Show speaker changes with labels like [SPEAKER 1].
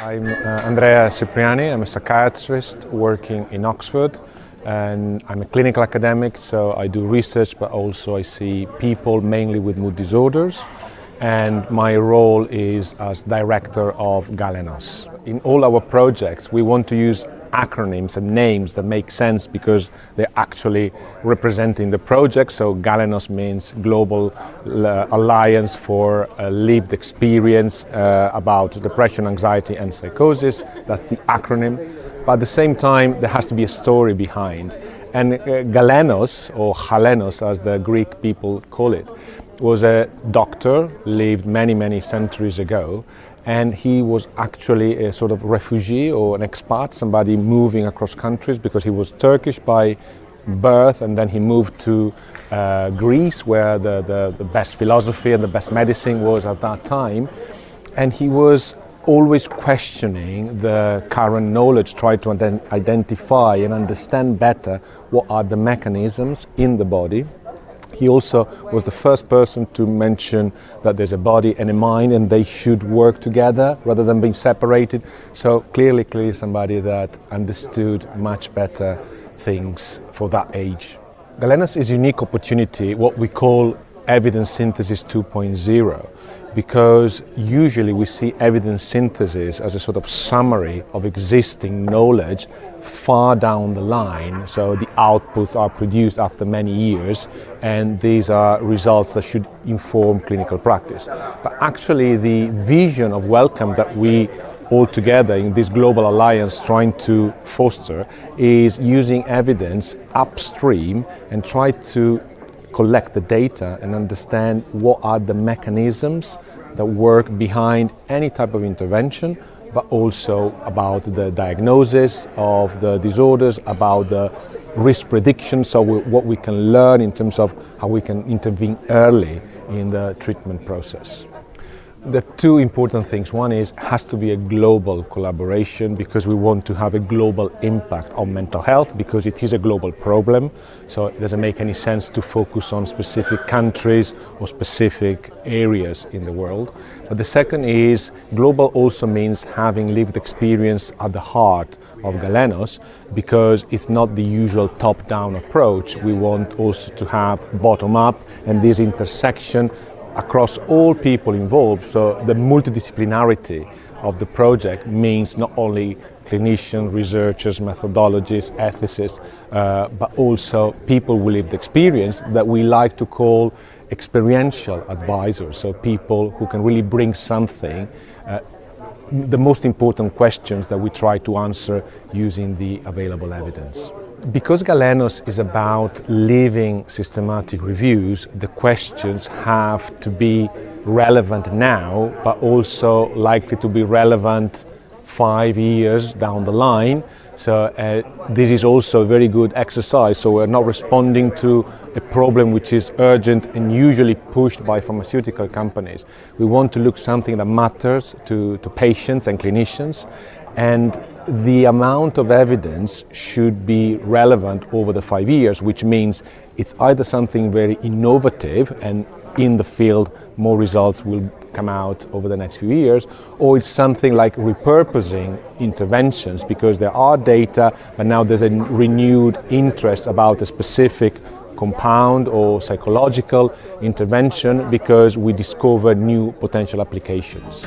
[SPEAKER 1] I'm Andrea Cipriani. I'm a psychiatrist working in Oxford, and I'm a clinical academic, so I do research, but also I see people mainly with mood disorders, and my role is as director of Galenos. In all our projects, we want to use acronyms and names that make sense because they're actually representing the project. So Galenos means Global Alliance for Lived Experience about depression, anxiety and psychosis. That's the acronym. But at the same time, there has to be a story behind. And Galenos, or Galenos as the Greek people call it, was a doctor, lived many centuries ago, and he was actually a sort of refugee or an expat, somebody moving across countries because he was Turkish by birth, and then he moved to Greece where the best philosophy and the best medicine was at that time. And he was always questioning the current knowledge, trying to identify and understand better what are the mechanisms in the body. He also was the first person to mention that there's a body and a mind and they should work together rather than being separated. So clearly somebody that understood much better things for that age. Galenos is a unique opportunity, what we call evidence synthesis 2.0, because usually we see evidence synthesis as a sort of summary of existing knowledge far down the line. So the outputs are produced after many years, and these are results that should inform clinical practice. But actually the vision of Welcome that we all together in this global alliance trying to foster is using evidence upstream and try to collect the data and understand what are the mechanisms that work behind any type of intervention, but also about the diagnosis of the disorders, about the risk prediction, so what we can learn in terms of how we can intervene early in the treatment process. The two important things. One is has to be a global collaboration because we want to have a global impact on mental health because it is a global problem. So it doesn't make any sense to focus on specific countries or specific areas in the world. But the second is global also means having lived experience at the heart of Galenos because it's not the usual top-down approach. We want also to have bottom-up and this intersection across all people involved. So the multidisciplinarity of the project means not only clinicians, researchers, methodologists, ethicists, but also people with lived experience that we like to call experiential advisors. So people who can really bring something, the most important questions that we try to answer using the available evidence. Because Galenos is about living systematic reviews, the questions have to be relevant now, but also likely to be relevant 5 years down the line. So this is also a very good exercise. So we're not responding to a problem which is urgent and usually pushed by pharmaceutical companies. We want to look something that matters to patients and clinicians, and the amount of evidence should be relevant over the 5 years, which means it's either something very innovative and in the field more results will come out over the next few years, or it's something like repurposing interventions because there are data, but now there's a renewed interest about a specific compound or psychological intervention because we discover new potential applications.